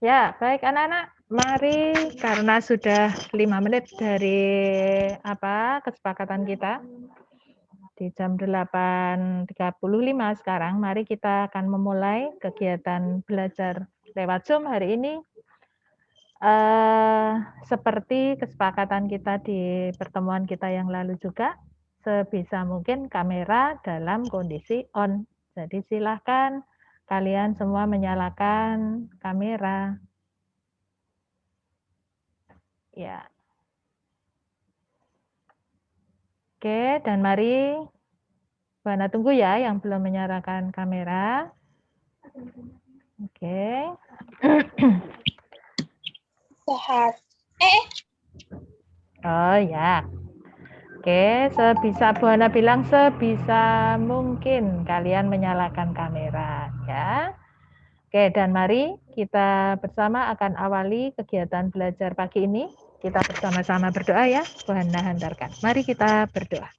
Ya, baik anak-anak, mari karena sudah 5 menit dari kesepakatan kita di jam 8.35 sekarang, mari kita akan memulai kegiatan belajar lewat Zoom hari ini. Seperti kesepakatan kita di pertemuan kita yang lalu juga, sebisa mungkin kamera dalam kondisi on. Jadi silahkan kalian semua menyalakan kamera. Ya. Oke, dan mari Bu Hana tunggu ya yang belum menyalakan kamera. Oke. Sehat. Oh ya. Oke, sebisa Bu Hana bilang sebisa mungkin kalian menyalakan kamera ya. Oke, dan mari kita bersama akan awali kegiatan belajar pagi ini. Kita bersama-sama berdoa ya, Bu Hana hantarkan. Mari kita berdoa.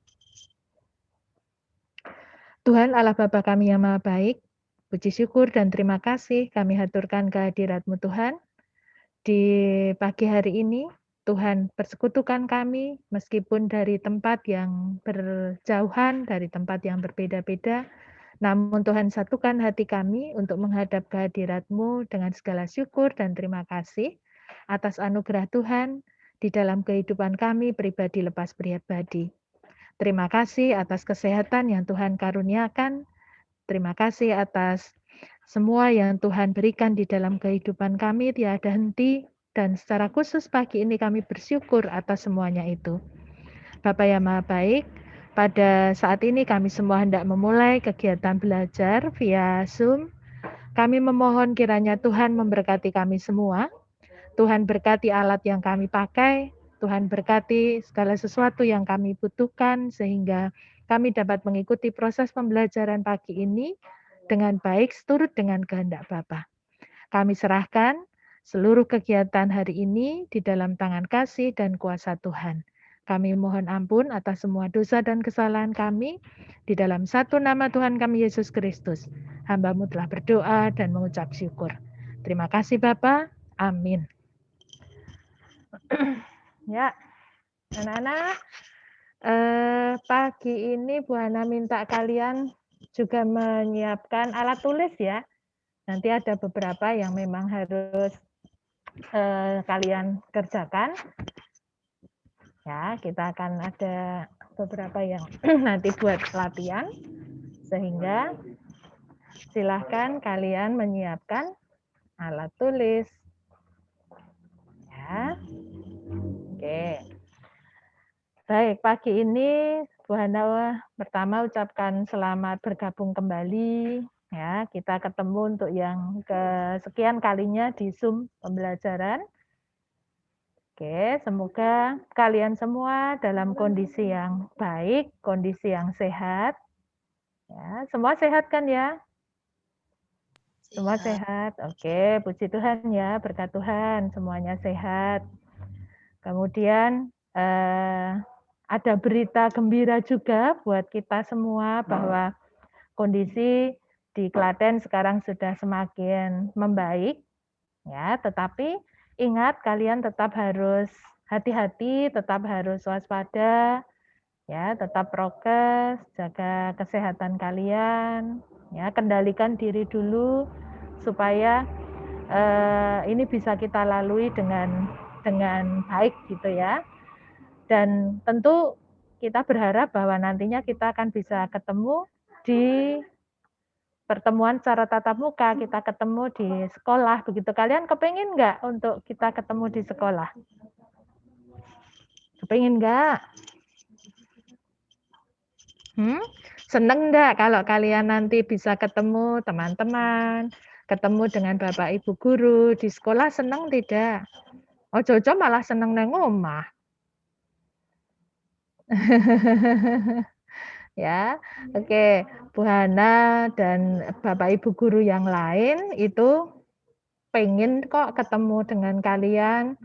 Tuhan Allah Bapa kami yang Maha Baik, puji syukur dan terima kasih kami haturkan kehadirat-Mu Tuhan. Di pagi hari ini, Tuhan persekutukan kami meskipun dari tempat yang berjauhan, dari tempat yang berbeda-beda, namun Tuhan satukan hati kami untuk menghadap kehadirat-Mu dengan segala syukur dan terima kasih atas anugerah Tuhan di dalam kehidupan kami pribadi lepas pribadi. Terima kasih atas kesehatan yang Tuhan karuniakan. Terima kasih atas semua yang Tuhan berikan di dalam kehidupan kami tiada henti. Dan secara khusus pagi ini kami bersyukur atas semuanya itu. Bapa yang Maha Baik, pada saat ini kami semua hendak memulai kegiatan belajar via Zoom. Kami memohon kiranya Tuhan memberkati kami semua. Tuhan berkati alat yang kami pakai, Tuhan berkati segala sesuatu yang kami butuhkan sehingga kami dapat mengikuti proses pembelajaran pagi ini dengan baik seturut dengan kehendak Bapa. Kami serahkan seluruh kegiatan hari ini di dalam tangan kasih dan kuasa Tuhan. Kami mohon ampun atas semua dosa dan kesalahan kami di dalam satu nama Tuhan kami Yesus Kristus. Hamba-Mu telah berdoa dan mengucap syukur. Terima kasih Bapa. Amin. Ya, anak-anak, pagi ini Bu Hana minta kalian juga menyiapkan alat tulis ya. Nanti ada beberapa yang memang harus kalian kerjakan. Ya, kita akan ada beberapa yang nanti buat latihan, sehingga silahkan kalian menyiapkan alat tulis. Ya, oke. Baik, pagi ini Bu Hana pertama ucapkan selamat bergabung kembali. Ya, kita ketemu untuk yang kesekian kalinya di Zoom pembelajaran. Oke, semoga kalian semua dalam kondisi yang baik, kondisi yang sehat. Ya, semua sehat kan ya? Semua sehat. Oke, puji Tuhan ya, berkat Tuhan semuanya sehat. Kemudian ada berita gembira juga buat kita semua bahwa kondisi di Klaten sekarang sudah semakin membaik. Ya, tetapi ingat kalian tetap harus hati-hati, tetap harus waspada, ya, tetap prokes, jaga kesehatan kalian, ya, kendalikan diri dulu supaya ini bisa kita lalui dengan baik gitu ya. Dan tentu kita berharap bahwa nantinya kita akan bisa ketemu di pertemuan secara tatap muka, kita ketemu di sekolah, begitu. Kalian kepingin nggak untuk kita ketemu di sekolah? Kepingin nggak? Seneng nggak kalau kalian nanti bisa ketemu teman-teman, ketemu dengan Bapak Ibu guru di sekolah, seneng tidak? Oh, Jojo malah seneng neng omah. Ya, oke. Bu Hana dan Bapak Ibu guru yang lain itu pengen kok ketemu dengan kalian,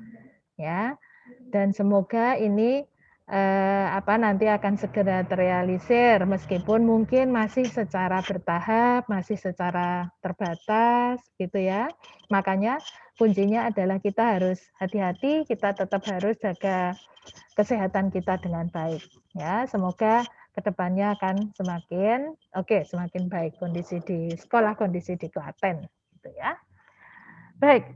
ya. Dan semoga ini nanti akan segera terrealisir meskipun mungkin masih secara bertahap, masih secara terbatas gitu ya. Makanya kuncinya adalah kita harus hati-hati, kita tetap harus jaga kesehatan kita dengan baik ya. Semoga kedepannya akan semakin baik kondisi di sekolah, kondisi di Klaten gitu ya. Baik,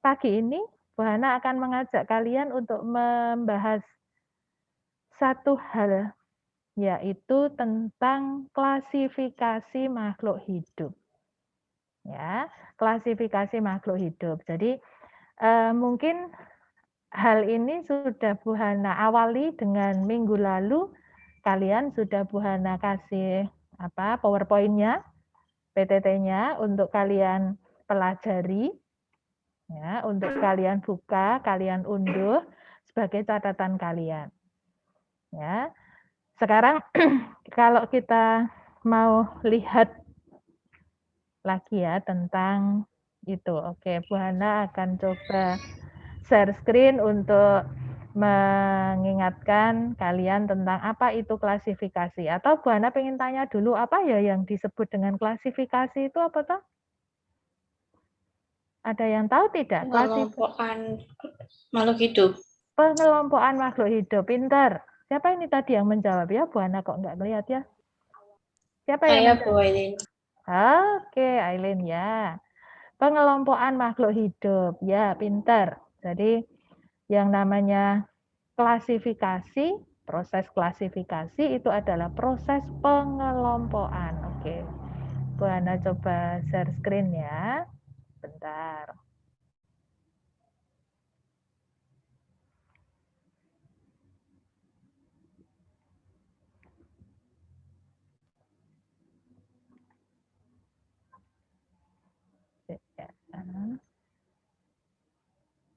pagi ini Bu Hana akan mengajak kalian untuk membahas satu hal, yaitu tentang klasifikasi makhluk hidup. Ya, klasifikasi makhluk hidup. Jadi, mungkin hal ini sudah Bu Hana awali dengan minggu lalu, kalian sudah Bu Hana kasih PowerPoint-nya, PTT-nya untuk kalian pelajari, ya, untuk kalian buka, kalian unduh sebagai catatan kalian. Ya, sekarang kalau kita mau lihat lagi ya tentang itu. Oke, Bu Hana akan coba share screen untuk mengingatkan kalian tentang apa itu klasifikasi. Atau Bu Hana pengen tanya dulu apa ya yang disebut dengan klasifikasi itu apa toh? Ada yang tahu tidak? Pengelompokan makhluk hidup. Pengelompokan makhluk hidup, pintar. Siapa ini tadi yang menjawab ya? Bu Hana kok nggak melihat ya? Siapa yang menjawab? Bu Aileen. Oke, Aileen ya. Pengelompokan makhluk hidup, ya pintar. Jadi yang namanya klasifikasi, proses klasifikasi itu adalah proses pengelompokan. Oke, Bu Hana coba share screen ya. Bentar.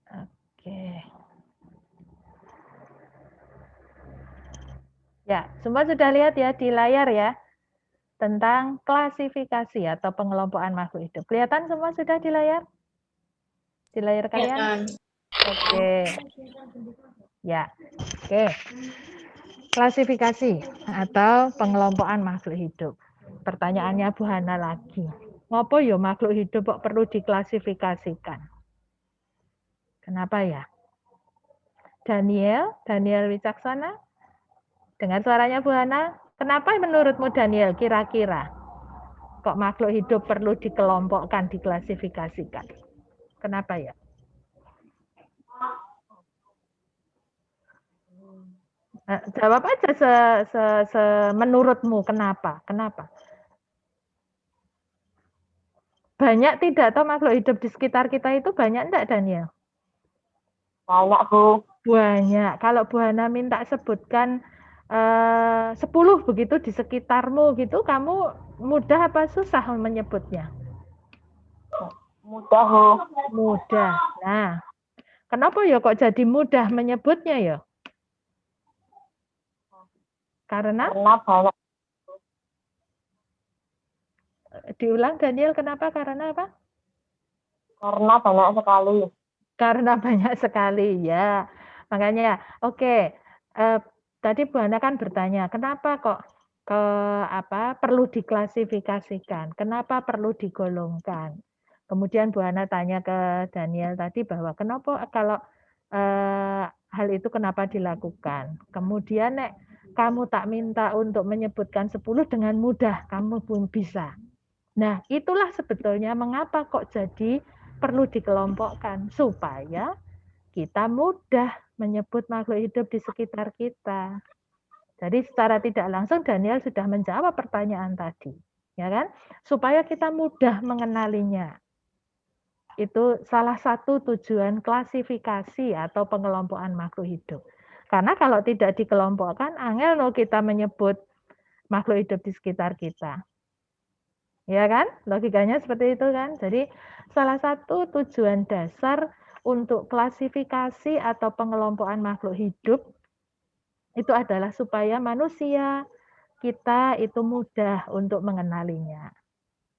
Oke. Ya, semua sudah lihat ya di layar ya tentang klasifikasi atau pengelompokan makhluk hidup. Kelihatan semua sudah di layar? Di layar kalian? Oke. Ya. Oke. Klasifikasi atau pengelompokan makhluk hidup. Pertanyaannya Bu Hana lagi. Ngopo ya makhluk hidup kok perlu diklasifikasikan? Kenapa ya? Daniel Wicaksana? Dengar suaranya Bu Hana? Kenapa menurutmu Daniel kira-kira kok makhluk hidup perlu dikelompokkan, diklasifikasikan? Kenapa ya? Jawab aja menurutmu kenapa? Kenapa? Banyak tidak atau makhluk hidup di sekitar kita itu banyak enggak Daniel? Banyak Bu. Banyak. Kalau Bu Hana minta sebutkan 10 begitu di sekitarmu gitu, kamu mudah apa susah menyebutnya? Mudah Bu. Mudah. Nah, kenapa ya kok jadi mudah menyebutnya ya? Karena banyak. Diulang Daniel, kenapa? Karena apa? Karena banyak sekali. Karena banyak sekali ya. Makanya, oke. Tadi Bu Hana kan bertanya, kenapa kok perlu diklasifikasikan? Kenapa perlu digolongkan? Kemudian Bu Hana tanya ke Daniel tadi bahwa kenapa kalau hal itu kenapa dilakukan? Kemudian kamu tak minta untuk menyebutkan 10 dengan mudah, kamu pun bisa. Nah, itulah sebetulnya mengapa kok jadi perlu dikelompokkan supaya kita mudah menyebut makhluk hidup di sekitar kita. Jadi secara tidak langsung Daniel sudah menjawab pertanyaan tadi, ya kan? Supaya kita mudah mengenalinya. Itu salah satu tujuan klasifikasi atau pengelompokan makhluk hidup. Karena kalau tidak dikelompokkan, angel no kita menyebut makhluk hidup di sekitar kita. Ya kan? Logikanya seperti itu kan? Jadi salah satu tujuan dasar untuk klasifikasi atau pengelompokan makhluk hidup itu adalah supaya manusia kita itu mudah untuk mengenalinya.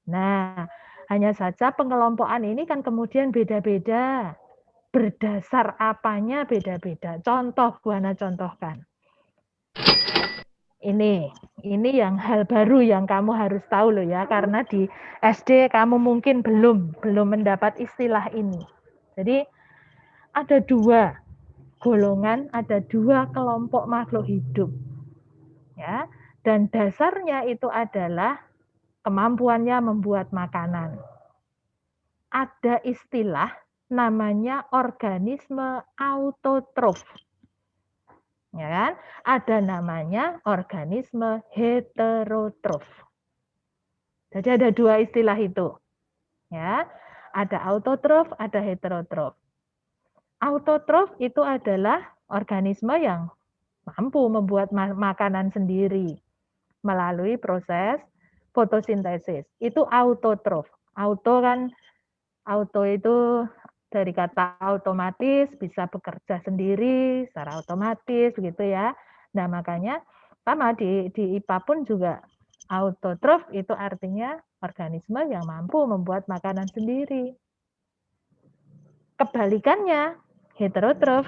Nah, hanya saja pengelompokan ini kan kemudian beda-beda. berdasar apanya beda-beda. Contoh, Bu Hana contohkan. Ini yang hal baru yang kamu harus tahu loh ya, karena di SD kamu mungkin belum mendapat istilah ini. Jadi ada dua golongan, ada dua kelompok makhluk hidup. Ya, dan dasarnya itu adalah kemampuannya membuat makanan. Ada istilah namanya organisme autotrof. Ya kan? Ada namanya organisme heterotrof. Jadi ada dua istilah itu. Ya. Ada autotrof, ada heterotrof. Autotrof itu adalah organisme yang mampu membuat makanan sendiri melalui proses fotosintesis. Itu autotrof. Auto kan, auto itu dari kata otomatis, bisa bekerja sendiri secara otomatis gitu ya. Nah, makanya sama di IPA pun juga autotrof itu artinya organisme yang mampu membuat makanan sendiri. Kebalikannya, heterotrof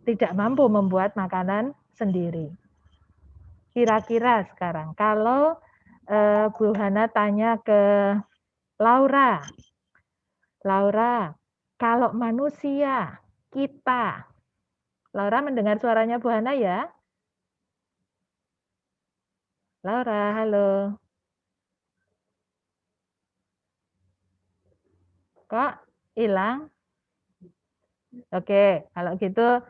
tidak mampu membuat makanan sendiri. Kira-kira sekarang kalau Bu Hana tanya ke Laura, kalau manusia, kita. Laura mendengar suaranya Bu Hana ya? Laura, halo. Kok hilang? Oke, kalau gitu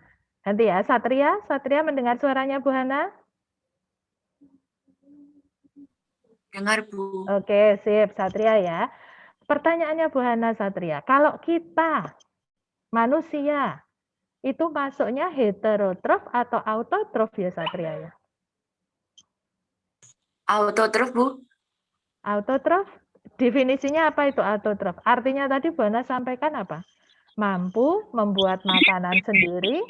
nanti ya. Satria mendengar suaranya Bu Hana? Dengar, Bu. Oke, sip. Satria ya. Pertanyaannya Bu Hana, Satria. Kalau kita, manusia, itu masuknya heterotrof atau autotrof ya Satria ya? Autotrof, Bu. Autotrof, definisinya apa itu autotrof? Artinya tadi Bu Hana sampaikan apa? Mampu membuat makanan sendiri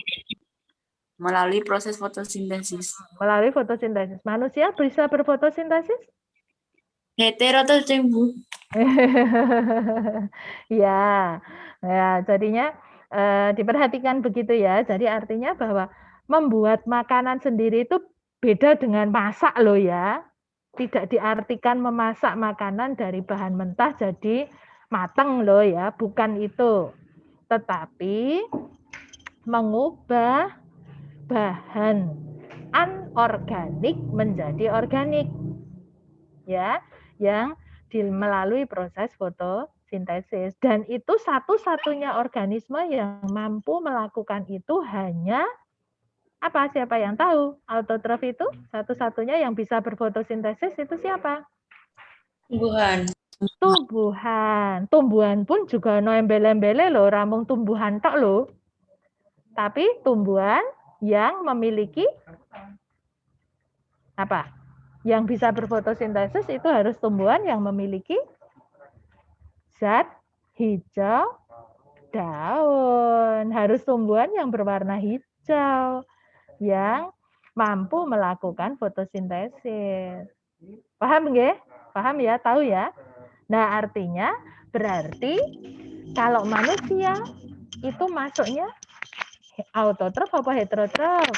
melalui proses fotosintesis. Melalui fotosintesis. Manusia bisa berfotosintesis? Heterotrof, Bu. Ya, jadinya diperhatikan begitu ya. Jadi artinya bahwa membuat makanan sendiri itu beda dengan masak loh ya. Tidak diartikan memasak makanan dari bahan mentah jadi matang loh ya, bukan itu. Tetapi mengubah bahan anorganik menjadi organik. Ya, yang melalui proses fotosintesis, dan itu satu-satunya organisme yang mampu melakukan itu hanya apa? Siapa yang tahu? Autotrof itu satu-satunya yang bisa berfotosintesis itu siapa? Tumbuhan. Tumbuhan pun juga no embel-embele loh, ramung tumbuhan tok loh. Tapi tumbuhan yang memiliki apa? Yang bisa berfotosintesis itu harus tumbuhan yang memiliki zat hijau daun. Harus tumbuhan yang berwarna hijau yang mampu melakukan fotosintesis. Paham nggih? Paham ya? Tahu ya? Nah, artinya berarti kalau manusia itu masuknya autotrof apa heterotrof?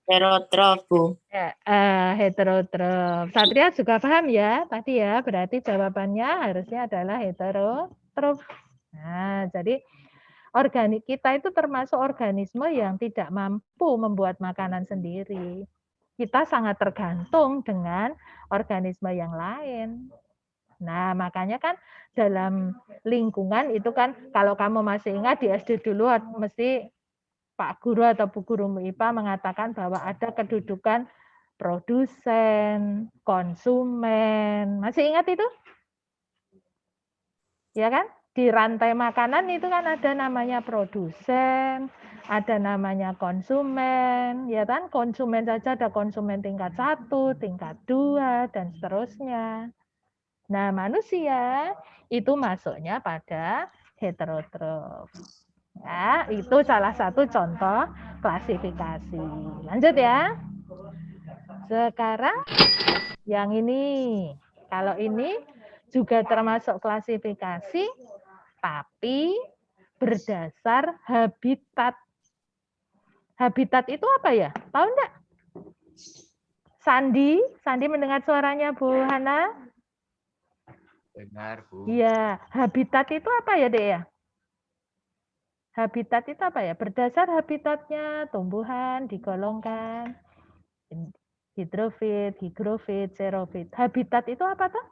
Heterotrof, Bu. Ya, heterotrof. Satria juga paham ya tadi ya, berarti jawabannya harusnya adalah heterotrof. Nah, jadi organik kita itu termasuk organisme yang tidak mampu membuat makanan sendiri. Kita sangat tergantung dengan organisme yang lain. Nah, makanya kan dalam lingkungan itu kan kalau kamu masih ingat di SD dulu mesti Pak Guru atau Bu Guru IPA mengatakan bahwa ada kedudukan produsen, konsumen. Masih ingat itu? Ya kan? Di rantai makanan itu kan ada namanya produsen, ada namanya konsumen, ya kan? Konsumen saja ada konsumen tingkat 1, tingkat 2, dan seterusnya. Nah, manusia itu masuknya pada heterotrof. Ya, itu salah satu contoh klasifikasi. Lanjut ya. Sekarang yang ini. Kalau ini juga termasuk klasifikasi, tapi berdasar habitat. Habitat itu apa ya? Tahu enggak? Sandi mendengar suaranya Bu Hana? Dengar, Bu. Iya, habitat itu apa ya, Dek ya? Habitat itu apa ya? Berdasar habitatnya tumbuhan digolongkan hidrofit, higrofit, xerofit. Habitat itu apa tuh?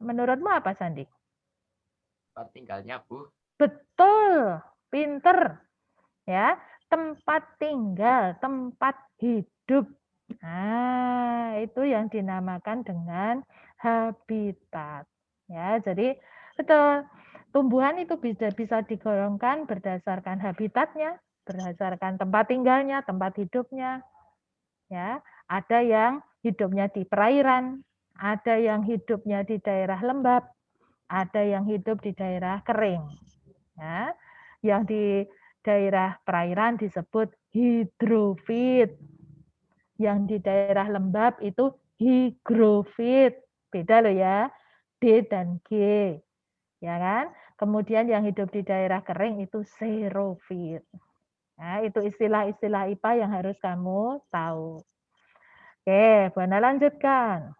Menurutmu apa, Sandi? Tempat tinggalnya, Bu. Betul, pinter. Ya, tempat tinggal, tempat hidup. Nah, itu yang dinamakan dengan habitat. Ya, jadi betul. Tumbuhan itu bisa digolongkan berdasarkan habitatnya, berdasarkan tempat tinggalnya, tempat hidupnya. Ya, ada yang hidupnya di perairan, ada yang hidupnya di daerah lembab, ada yang hidup di daerah kering. Ya, yang di daerah perairan disebut hidrofit. Yang di daerah lembab itu higrofit. Beda loh ya, D dan G. Ya kan? Kemudian yang hidup di daerah kering itu xerofit. Nah, itu istilah-istilah IPA yang harus kamu tahu. Oke, Bu Ana lanjutkan.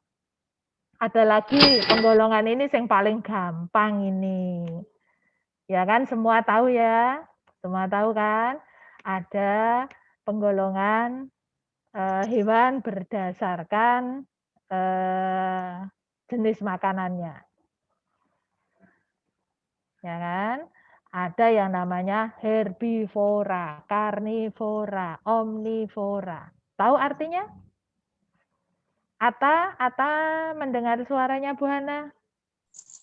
Ada lagi penggolongan ini yang paling gampang ini. Ya kan, semua tahu ya? Semua tahu kan? Ada penggolongan hewan berdasarkan jenis makanannya. Ya kan? Ada yang namanya herbivora, karnivora, omnivora. Tahu artinya? Ata mendengar suaranya Bu Hana?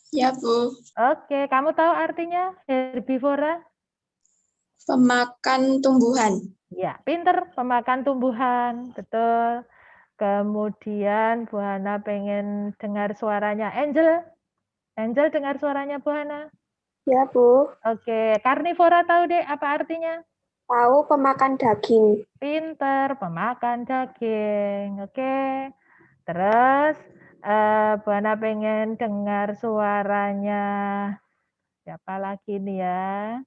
Ya, Bu. Oke, kamu tahu artinya herbivora? Pemakan tumbuhan. Ya, pinter, pemakan tumbuhan, betul. Kemudian Bu Hana pengen dengar suaranya Angel. Angel dengar suaranya Bu Hana. Ya, Bu. Oke, karnivora tahu deh apa artinya? Tahu pemakan daging. Pinter, pemakan daging. Oke. Terus Bu Hana pengen dengar suaranya siapa lagi nih ya?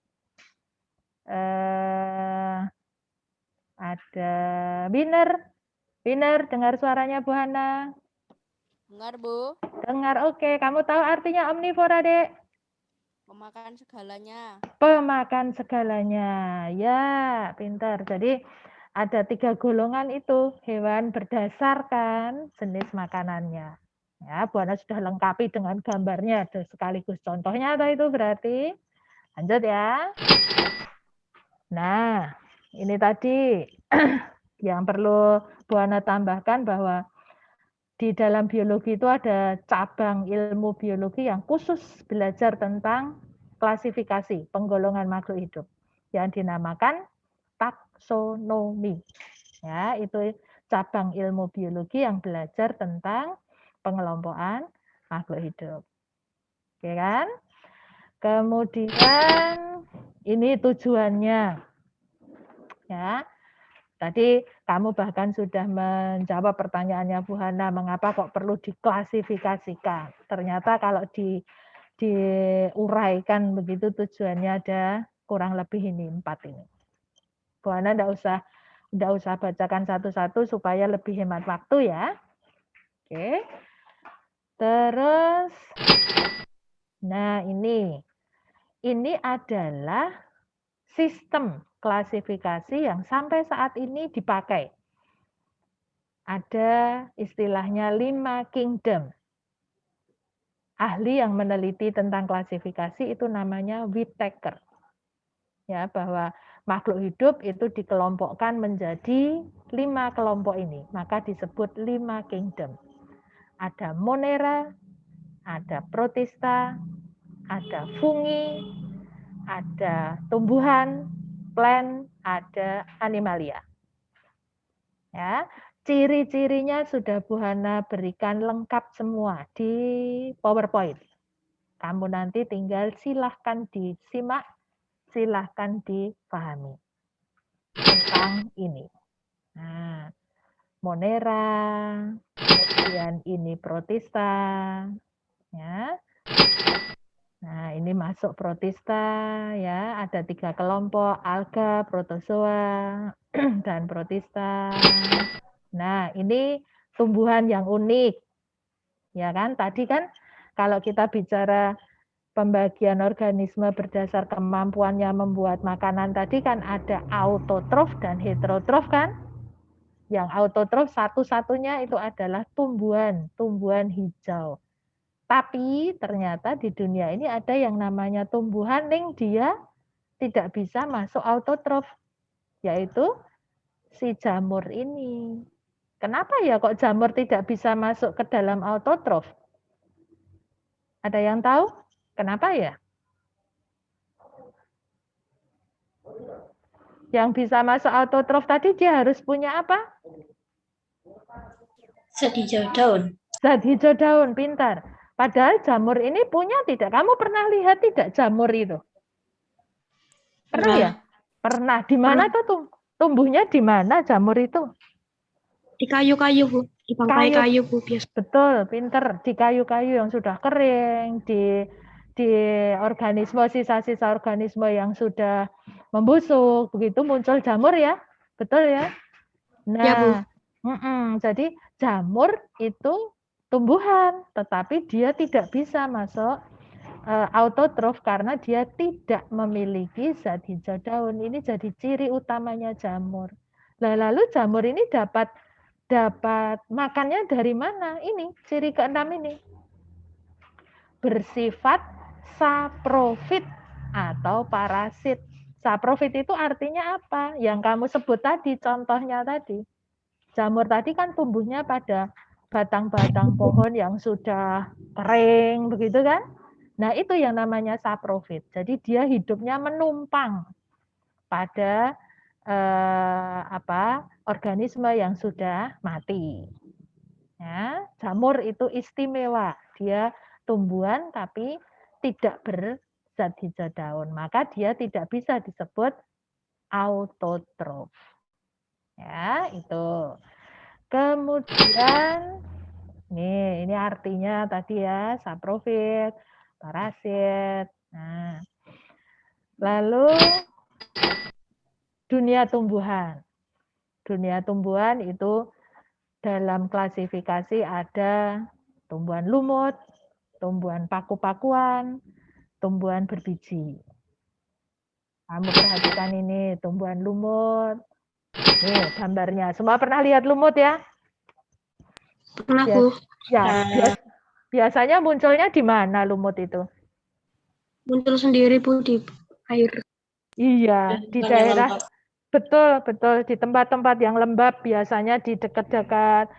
Ada Winner, dengar suaranya Bu Hana. Dengar, Bu. Dengar, oke. Kamu tahu artinya omnivora, Dek? Memakan segalanya. Pemakan segalanya. Ya, pintar. Jadi ada 3 golongan itu hewan berdasarkan jenis makanannya. Ya, Bu Hana sudah lengkapi dengan gambarnya ada sekaligus contohnya atau itu berarti. Lanjut ya. Nah, ini tadi yang perlu Bu Hana tambahkan bahwa di dalam biologi itu ada cabang ilmu biologi yang khusus belajar tentang klasifikasi penggolongan makhluk hidup yang dinamakan taksonomi. Ya, itu cabang ilmu biologi yang belajar tentang pengelompokan makhluk hidup. Oke kan? Kemudian ini tujuannya. Ya. Tadi kamu bahkan sudah menjawab pertanyaannya Bu Hana, mengapa kok perlu diklasifikasikan? Ternyata kalau diuraikan begitu tujuannya ada kurang lebih ini 4 ini. Bu Hana enggak usah bacakan satu-satu supaya lebih hemat waktu ya. Oke. Terus nah ini adalah sistem klasifikasi yang sampai saat ini dipakai. Ada istilahnya 5 kingdom. Ahli yang meneliti tentang klasifikasi itu namanya Whittaker. Ya, bahwa makhluk hidup itu dikelompokkan menjadi 5 kelompok ini, maka disebut 5 kingdom. Ada Monera, ada Protista, ada fungi, ada tumbuhan, plant, ada animalia. Ya, ciri-cirinya sudah Bu Hana berikan lengkap semua di PowerPoint. Kamu nanti tinggal silahkan disimak, silahkan dipahami tentang ini. Nah, Monera, kemudian ini Protista, ya. Nah, ini masuk protista ya, ada 3 kelompok, alga, protozoa, dan protista. Nah, ini tumbuhan yang unik. Ya kan? Tadi kan kalau kita bicara pembagian organisme berdasar kemampuannya membuat makanan tadi kan ada autotrof dan heterotrof kan? Yang autotrof satu-satunya itu adalah tumbuhan hijau. Tapi ternyata di dunia ini ada yang namanya tumbuhan yang dia tidak bisa masuk autotrof, yaitu si jamur ini. Kenapa ya kok jamur tidak bisa masuk ke dalam autotrof? Ada yang tahu? Kenapa ya? Yang bisa masuk autotrof tadi dia harus punya apa? Zat hijau daun. Zat hijau daun, pintar. Padahal jamur ini punya tidak? Kamu pernah lihat tidak jamur itu? Pernah ya? Pernah. Di mana tuh tumbuhnya di mana jamur itu? Di kayu-kayu, Bu. Di bangkai kayu, Bu. Biasa. Betul, pinter. Di kayu-kayu yang sudah kering, di organisme, sisa-sisa organisme yang sudah membusuk, begitu muncul jamur ya. Betul ya? Nah, Ya, Bu. Jadi jamur itu tumbuhan, tetapi dia tidak bisa masuk autotrof karena dia tidak memiliki zat hijau daun. Ini jadi ciri utamanya jamur. Nah, lalu jamur ini dapat makannya dari mana? Ini ciri keenam ini. Bersifat saprofit atau parasit. Saprofit itu artinya apa? Yang kamu sebut tadi, contohnya tadi. Jamur tadi kan tumbuhnya pada batang-batang pohon yang sudah kering, begitu kan? Nah, itu yang namanya saprofit. Jadi dia hidupnya menumpang pada organisme yang sudah mati. Ya, jamur itu istimewa. Dia tumbuhan tapi tidak berzat hijau daun. Maka dia tidak bisa disebut autotrof. Ya, itu. Kemudian ini artinya tadi ya, saprofit, parasit. Nah, lalu dunia tumbuhan. Dunia tumbuhan itu dalam klasifikasi ada tumbuhan lumut, tumbuhan paku-pakuan, tumbuhan berbiji. Kamu perhatikan ini, tumbuhan lumut. Nih gambarnya. Semua pernah lihat lumut ya? Pernah, Bu. Ya, biasanya munculnya di mana lumut itu? Muncul sendiri, Bu, di air. Iya, di daerah betul di tempat-tempat yang lembab, biasanya di dekat-dekat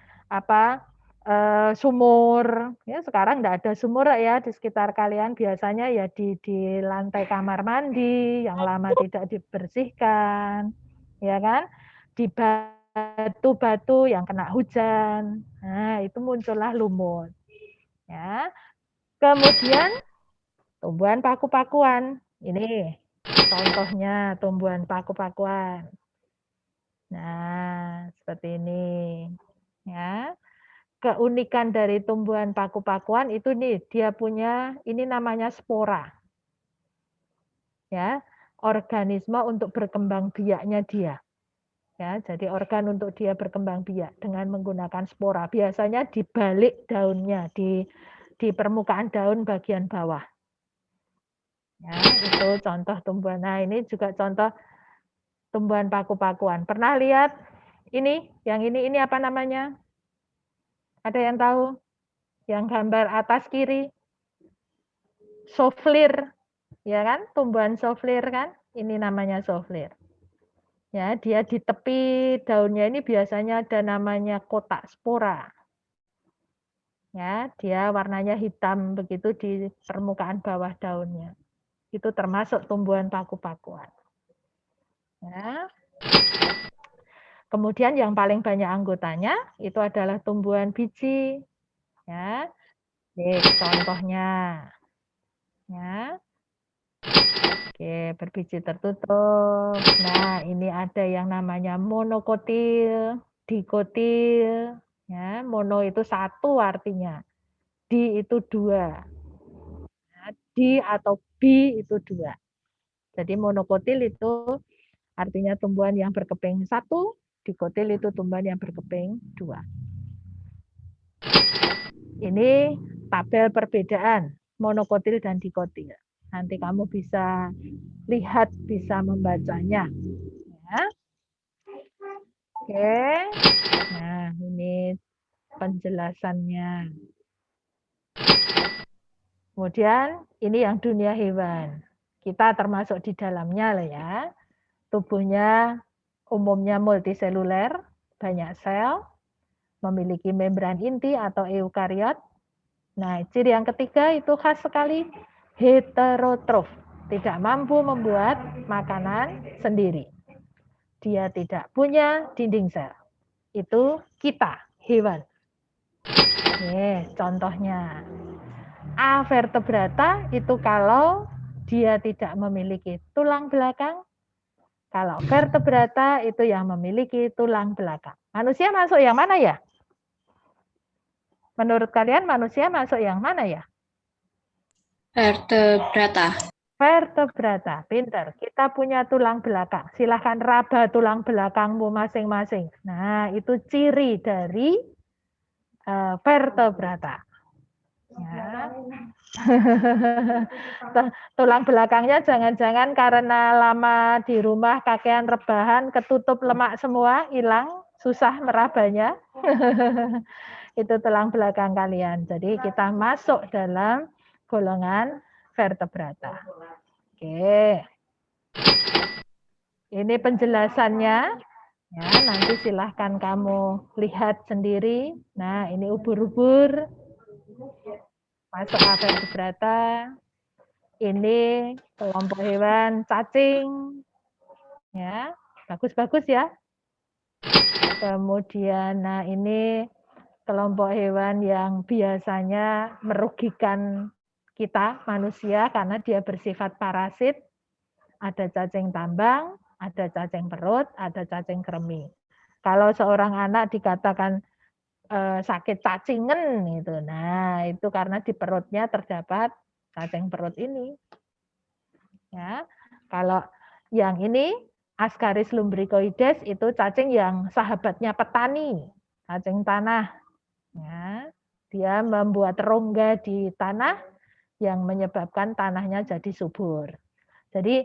sumur. Ya, sekarang enggak ada sumur ya di sekitar kalian, biasanya ya di lantai kamar mandi yang lama tidak dibersihkan. Ya kan? Di batu-batu yang kena hujan. Nah, itu muncullah lumut. Ya. Kemudian tumbuhan paku-pakuan. Ini contohnya tumbuhan paku-pakuan. Nah, seperti ini. Ya. Keunikan dari tumbuhan paku-pakuan itu nih, dia punya ini namanya spora. Ya, organisme untuk berkembang biaknya dia. Ya, jadi organ untuk dia berkembang biak dengan menggunakan spora. Biasanya di balik daunnya, di permukaan daun bagian bawah. Ya, itu contoh tumbuhan. Nah, ini juga contoh tumbuhan paku-pakuan. Pernah lihat ini? Yang ini apa namanya? Ada yang tahu? Yang gambar atas kiri. Soflir. Ya kan? Tumbuhan soflir kan? Ini namanya soflir. Ya, dia di tepi daunnya ini biasanya ada namanya kotak spora. Ya, dia warnanya hitam begitu di permukaan bawah daunnya. Itu termasuk tumbuhan paku-pakuan. Ya. Kemudian yang paling banyak anggotanya itu adalah tumbuhan biji. Ya. Nih, contohnya. Ya. Oke, berbiji tertutup. Nah, ini ada yang namanya monokotil, dikotil. Ya, mono itu satu artinya. Di itu dua. di atau bi itu 2. Jadi monokotil itu artinya tumbuhan yang berkeping 1, dikotil itu tumbuhan yang berkeping 2. Ini tabel perbedaan monokotil dan dikotil. Nanti kamu bisa lihat, bisa membacanya. Ya. Oke. Nah, ini penjelasannya. Kemudian ini yang dunia hewan. Kita termasuk di dalamnya lah ya. Tubuhnya umumnya multiseluler, banyak sel, memiliki membran inti atau eukariot. Nah, ciri yang ketiga itu khas sekali, heterotrof, tidak mampu membuat makanan sendiri. Dia tidak punya dinding sel. Itu kita, hewan. Contohnya. Avertebrata itu kalau dia tidak memiliki tulang belakang. Kalau vertebrata itu yang memiliki tulang belakang. Manusia masuk yang mana ya? Menurut kalian manusia masuk yang mana ya? Vertebrata. Vertebrata, pintar. Kita punya tulang belakang. Silahkan raba tulang belakangmu masing-masing. Nah, itu ciri dari vertebrata. Ya. Tulang belakangnya jangan-jangan karena lama di rumah kakean rebahan, ketutup lemak semua, hilang, susah merabanya. Itu tulang belakang kalian. Jadi kita masuk dalam golongan vertebrata. Oke. Ini penjelasannya. Ya, nanti silahkan kamu lihat sendiri. Nah, ini ubur-ubur. Masuk vertebrata. Ini kelompok hewan cacing. Ya, bagus-bagus ya. Kemudian, nah ini kelompok hewan yang biasanya merugikan kita manusia karena dia bersifat parasit. Ada cacing tambang, ada cacing perut, ada cacing kremi. Kalau seorang anak dikatakan sakit cacingan itu, nah itu karena di perutnya terdapat cacing perut ini. Ya, kalau yang ini Ascaris lumbricoides itu cacing yang sahabatnya petani, cacing tanah. Ya, dia membuat rongga di tanah yang menyebabkan tanahnya jadi subur. Jadi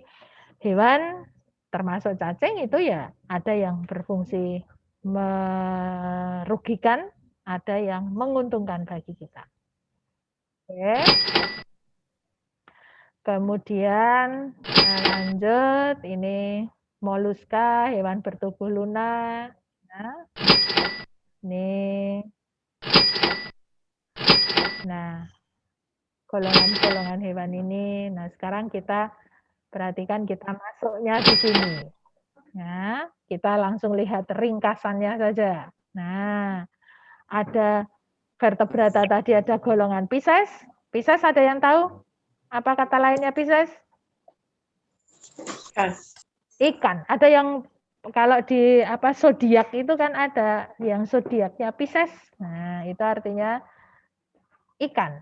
hewan termasuk cacing itu ya ada yang berfungsi merugikan, ada yang menguntungkan bagi kita. Oke. Kemudian lanjut, ini moluska, hewan bertubuh lunak. Nah, ini. Nah, golongan-golongan hewan ini. Nah, sekarang kita perhatikan kita masuknya di sini. Nah, kita langsung lihat ringkasannya saja. Nah, ada vertebrata tadi, ada golongan Pisces. Pisces ada yang tahu? Apa kata lainnya Pisces? Ikan. Ada yang kalau di zodiak itu kan ada yang zodiaknya Pisces. Nah, itu artinya ikan.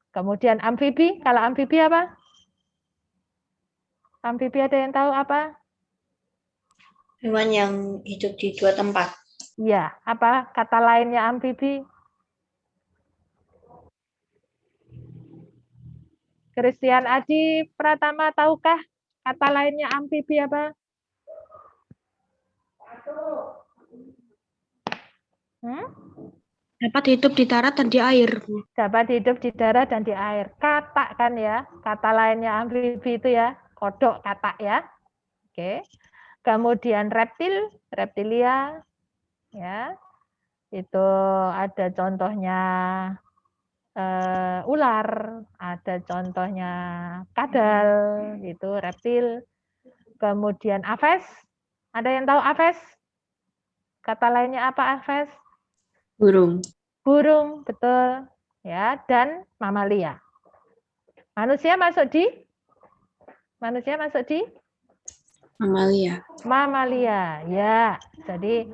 Kemudian amfibi, kalau amfibi apa? Amfibi ada yang tahu apa? Hewan yang hidup di 2 tempat. Ya, apa kata lainnya amfibi? Christian Adi Pratama, tahukah kata lainnya amfibi apa? Dapat hidup di darat dan di air, Bu. Dapat hidup di darat dan di air. Katak kan ya, kata lainnya amfibi itu ya, kodok katak ya. Oke. Kemudian reptil, reptilia, ya, itu ada contohnya ular, ada contohnya kadal, itu reptil. Kemudian aves, ada yang tahu aves? Kata lainnya apa aves? Burung. Burung, betul. Ya, dan mamalia. Manusia masuk di? Mamalia. Mamalia, ya. Jadi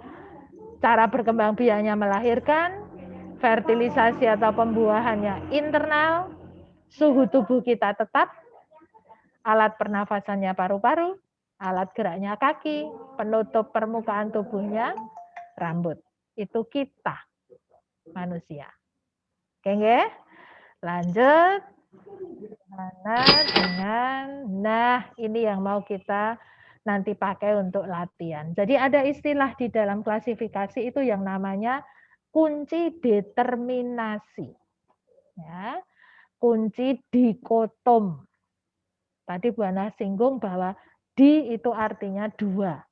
cara berkembang biaknya melahirkan, fertilisasi atau pembuahannya internal, suhu tubuh kita tetap, alat pernafasannya paru-paru, alat geraknya kaki, penutup permukaan tubuhnya rambut. Itu kita, manusia. Oke, nggih? Lanjut. Nah, ini yang mau kita nanti pakai untuk latihan. Jadi ada istilah di dalam klasifikasi itu yang namanya kunci determinasi. Ya, kunci dikotom. Tadi Bu Ana singgung bahwa di itu artinya dua.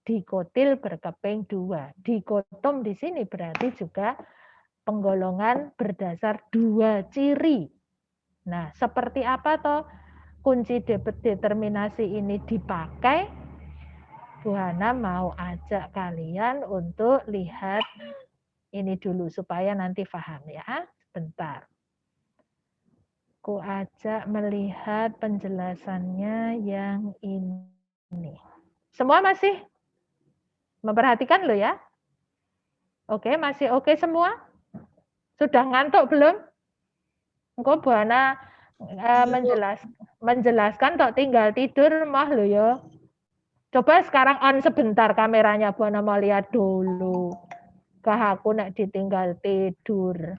Dikotil berkeping dua. Dikotom di sini berarti juga penggolongan berdasar dua ciri. Nah, seperti apa toh kunci determinasi ini dipakai? Bu Hana mau ajak kalian untuk lihat ini dulu supaya nanti paham ya. Sebentar. Ku ajak melihat penjelasannya yang ini. Semua masih memperhatikan loh ya? Oke, masih oke semua? Sudah ngantuk belum? Engko Bu Hana menjelaskan tok tinggal tidur mah lo ya. Coba sekarang on sebentar kameranya Bu Hana mau lihat dulu. Kah aku nek ditinggal tidur.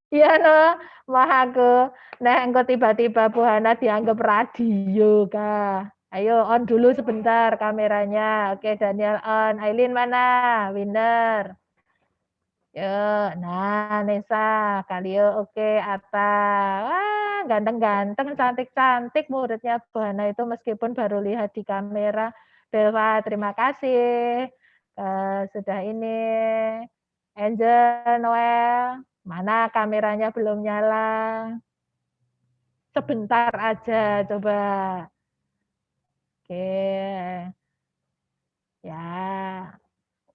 Iya no, mah aku nek engko tiba-tiba Bu Hana dianggap radio kah. Ayo on dulu sebentar kameranya. Oke, Daniel on. Aileen mana? Winner. Yo, nah Nesa, Kalio oke, Atta. Wah, ganteng-ganteng, cantik-cantik muridnya Bu Hana itu meskipun baru lihat di kamera. Belva, terima kasih. Sudah ini. Angel, Noel, mana kameranya belum nyala? Sebentar aja, coba. Oke. Ya.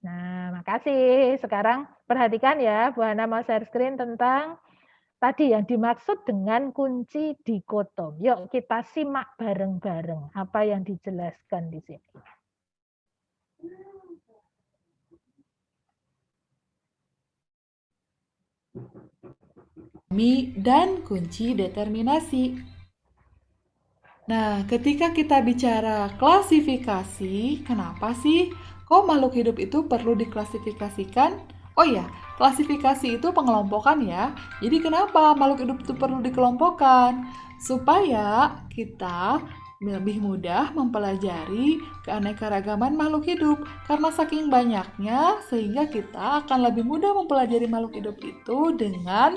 Nah, makasih. Sekarang perhatikan ya, Bu Hana mau share screen tentang tadi yang dimaksud dengan kunci dikotom. Yuk kita simak bareng-bareng apa yang dijelaskan di sini. Dan kunci determinasi. Nah, ketika kita bicara klasifikasi, kenapa sih kok makhluk hidup itu perlu diklasifikasikan? Oh ya, klasifikasi itu pengelompokan ya. Jadi kenapa makhluk hidup itu perlu dikelompokkan? Supaya kita lebih mudah mempelajari keanekaragaman makhluk hidup. Karena saking banyaknya, sehingga kita akan lebih mudah mempelajari makhluk hidup itu dengan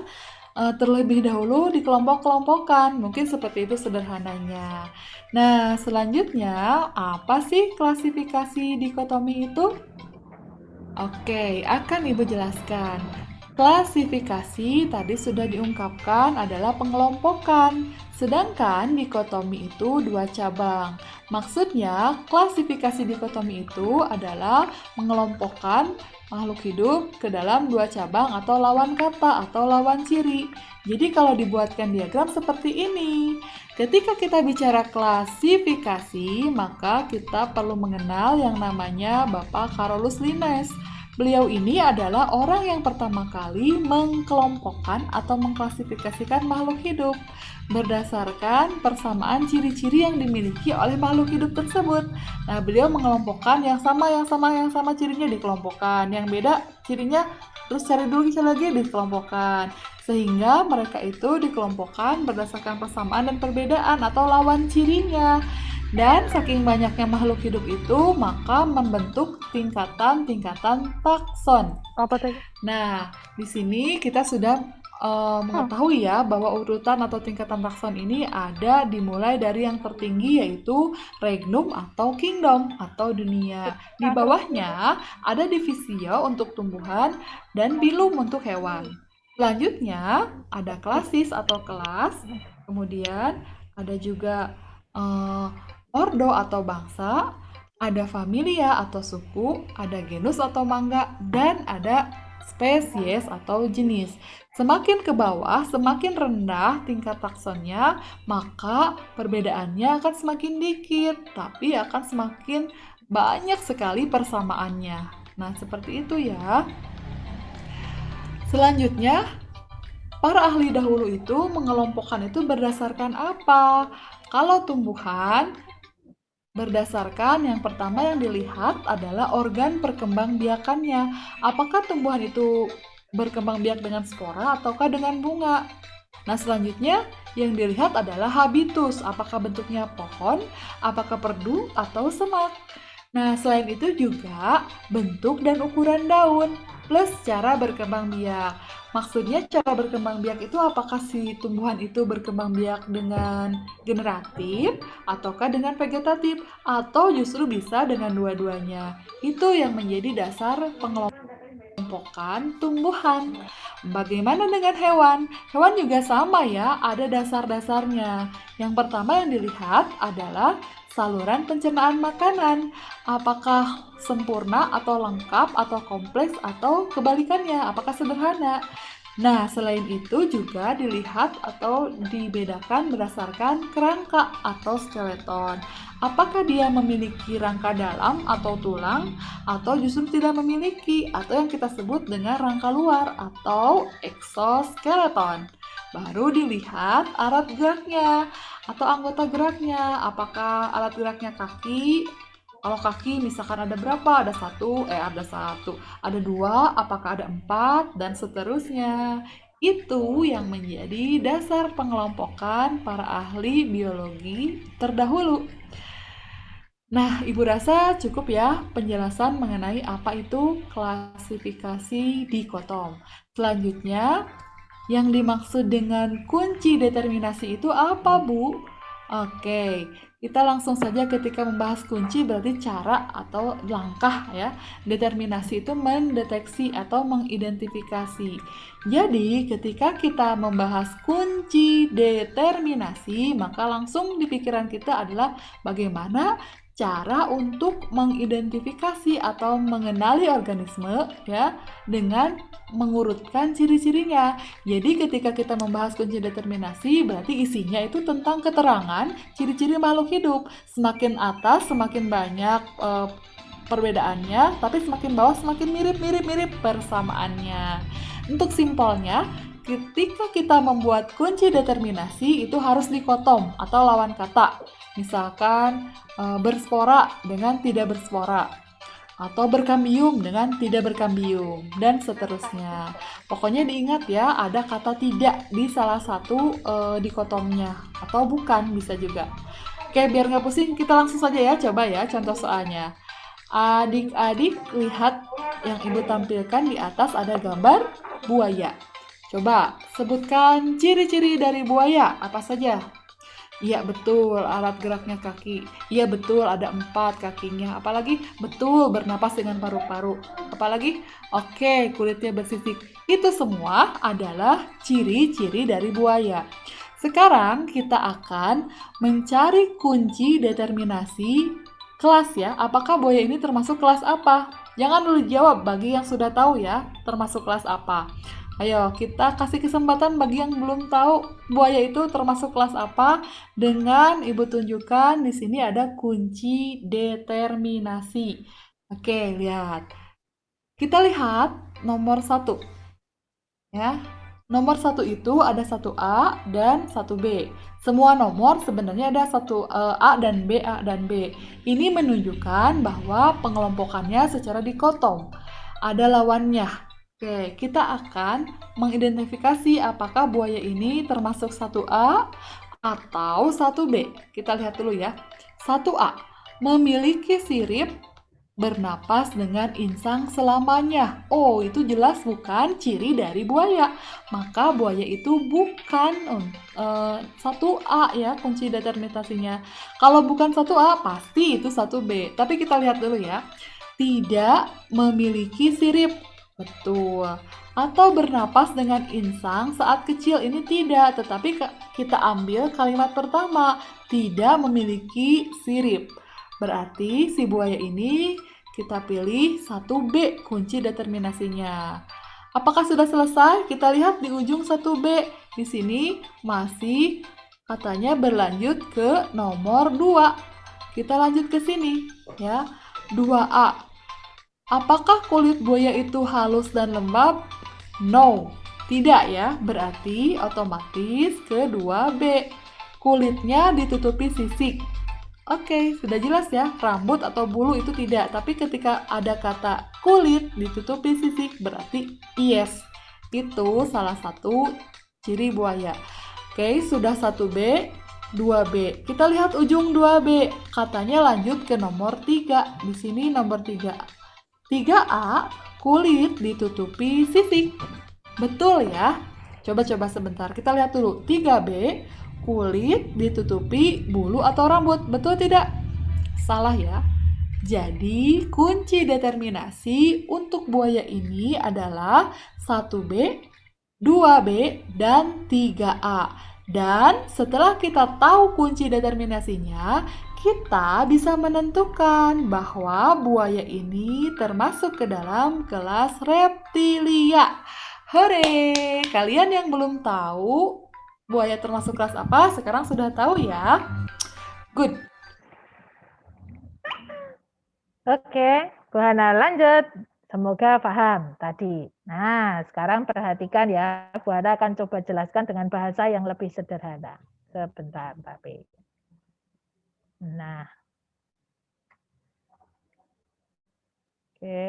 terlebih dahulu dikelompok-kelompokkan. Mungkin seperti itu sederhananya. Nah, selanjutnya, apa sih klasifikasi dikotomi itu? Oke, akan Ibu jelaskan. Klasifikasi tadi sudah diungkapkan adalah pengelompokan, sedangkan dikotomi itu dua cabang. Maksudnya, klasifikasi dikotomi itu adalah mengelompokkan makhluk hidup ke dalam dua cabang atau lawan kata atau lawan ciri. Jadi kalau dibuatkan diagram seperti ini. Ketika kita bicara klasifikasi, maka kita perlu mengenal yang namanya Bapak Carolus Linnaeus. Beliau ini adalah orang yang pertama kali mengkelompokkan atau mengklasifikasikan makhluk hidup berdasarkan persamaan ciri-ciri yang dimiliki oleh makhluk hidup tersebut. Nah, beliau mengelompokkan yang sama cirinya dikelompokkan, yang beda cirinya terus cari lagi dikelompokkan. Sehingga mereka itu dikelompokkan berdasarkan persamaan dan perbedaan atau lawan cirinya. Dan saking banyaknya makhluk hidup itu, maka membentuk tingkatan-tingkatan takson. Apa tadi? Nah, di sini kita sudah mengetahui ya bahwa urutan atau tingkatan takson ini ada dimulai dari yang tertinggi yaitu regnum atau kingdom atau dunia. Di bawahnya ada divisio untuk tumbuhan dan bilum untuk hewan. Selanjutnya ada klasis atau kelas, kemudian ada juga ordo atau bangsa, ada familia atau suku, ada genus atau mangga, dan ada spesies atau jenis. Semakin ke bawah, semakin rendah tingkat taksonnya, maka perbedaannya akan semakin dikit, tapi akan semakin banyak sekali persamaannya. Nah, seperti itu ya. Selanjutnya, para ahli dahulu itu mengelompokkan itu berdasarkan apa? Kalau tumbuhan, berdasarkan yang pertama yang dilihat adalah organ perkembangbiakannya. Apakah tumbuhan itu berkembang biak dengan spora ataukah dengan bunga? Nah, selanjutnya yang dilihat adalah habitus. Apakah bentuknya pohon, apakah perdu, atau semak? Nah, selain itu juga bentuk dan ukuran daun, plus cara berkembang biak. Maksudnya cara berkembang biak itu apakah si tumbuhan itu berkembang biak dengan generatif, ataukah dengan vegetatif, atau justru bisa dengan dua-duanya. Itu yang menjadi dasar pengelompokan tumbuhan. Bagaimana dengan hewan? Hewan juga sama ya, ada dasar-dasarnya. Yang pertama yang dilihat adalah saluran pencernaan makanan. Apakah sempurna atau lengkap atau kompleks atau kebalikannya, apakah sederhana? Nah, selain itu juga dilihat atau dibedakan berdasarkan kerangka atau skeleton. Apakah dia memiliki rangka dalam atau tulang, atau justru tidak memiliki, atau yang kita sebut dengan rangka luar atau exoskeleton. Baru dilihat alat geraknya atau anggota geraknya. Apakah alat geraknya kaki? Kalau kaki misalkan ada berapa? Ada satu. Ada dua, apakah ada 4, dan seterusnya. Itu yang menjadi dasar pengelompokan para ahli biologi terdahulu. Nah, Ibu rasa cukup ya penjelasan mengenai apa itu klasifikasi dikotom. Selanjutnya, yang dimaksud dengan kunci determinasi itu apa, Bu? Oke, kita langsung saja ketika membahas kunci berarti cara atau langkah ya. Determinasi itu mendeteksi atau mengidentifikasi. Jadi, ketika kita membahas kunci determinasi, maka langsung di pikiran kita adalah bagaimana cara untuk mengidentifikasi atau mengenali organisme ya dengan mengurutkan ciri-cirinya. Jadi ketika kita membahas kunci determinasi berarti isinya itu tentang keterangan ciri-ciri makhluk hidup. Semakin atas semakin banyak perbedaannya, tapi semakin bawah semakin mirip persamaannya. Untuk simpelnya, ketika kita membuat kunci determinasi itu harus dikotom atau lawan kata. Misalkan berspora dengan tidak berspora, atau berkambium dengan tidak berkambium, dan seterusnya. Pokoknya diingat ya, ada kata tidak di salah satu dikotomnya, atau bukan bisa juga. Oke, biar nggak pusing, kita langsung saja ya, coba ya contoh soalnya. Adik-adik lihat yang Ibu tampilkan di atas ada gambar buaya. Coba sebutkan ciri-ciri dari buaya, apa saja? Iya betul, alat geraknya kaki. Iya betul, ada 4 kakinya. Apalagi? Betul, bernapas dengan paru-paru. Apalagi? Oke, kulitnya bersisik. Itu semua adalah ciri-ciri dari buaya. Sekarang kita akan mencari kunci determinasi kelas ya. Apakah buaya ini termasuk kelas apa? Jangan dulu jawab bagi yang sudah tahu ya, termasuk kelas apa. Ayo, kita kasih kesempatan bagi yang belum tahu buaya itu termasuk kelas apa dengan Ibu tunjukkan di sini ada kunci determinasi. Oke, lihat. Kita lihat nomor 1. Ya. Nomor 1 itu ada 1A dan 1B. Semua nomor sebenarnya ada 1A dan B, A dan B. Ini menunjukkan bahwa pengelompokannya secara dikotom. Ada lawannya. Oke, kita akan mengidentifikasi apakah buaya ini termasuk 1A atau 1B. Kita lihat dulu ya. 1A, memiliki sirip bernapas dengan insang selamanya. Oh, itu jelas bukan ciri dari buaya. Maka buaya itu bukan 1A ya kunci determinasinya. Kalau bukan 1A, pasti itu 1B. Tapi kita lihat dulu ya. Tidak memiliki sirip. Betul. Atau bernapas dengan insang saat kecil, ini tidak, tetapi kita ambil kalimat pertama, tidak memiliki sirip. Berarti si buaya ini kita pilih 1B kunci determinasinya. Apakah sudah selesai? Kita lihat di ujung 1B. Di sini masih katanya berlanjut ke nomor 2. Kita lanjut ke sini ya. 2A. Apakah kulit buaya itu halus dan lembab? No. Tidak ya, berarti otomatis kedua B. Kulitnya ditutupi sisik. Oke, sudah jelas ya, rambut atau bulu itu tidak. Tapi ketika ada kata kulit ditutupi sisik, berarti yes. Itu salah satu ciri buaya. Oke, sudah 1B, 2B. Kita lihat ujung 2B. Katanya lanjut ke nomor 3. Di sini nomor 3. 3A, kulit ditutupi sisik. Betul ya? Coba-coba sebentar. Kita lihat dulu. 3B, kulit ditutupi bulu atau rambut. Betul tidak? Salah ya. Jadi, kunci determinasi untuk buaya ini adalah 1B, 2B, dan 3A. Dan setelah kita tahu kunci determinasinya, kita bisa menentukan bahwa buaya ini termasuk ke dalam kelas reptilia. Hore! Kalian yang belum tahu buaya termasuk kelas apa, sekarang sudah tahu ya. Good. Oke, Bu Hana lanjut. Semoga paham tadi. Nah, sekarang perhatikan ya. Bu Hana akan coba jelaskan dengan bahasa yang lebih sederhana. Sebentar, tapi. Nah. Oke.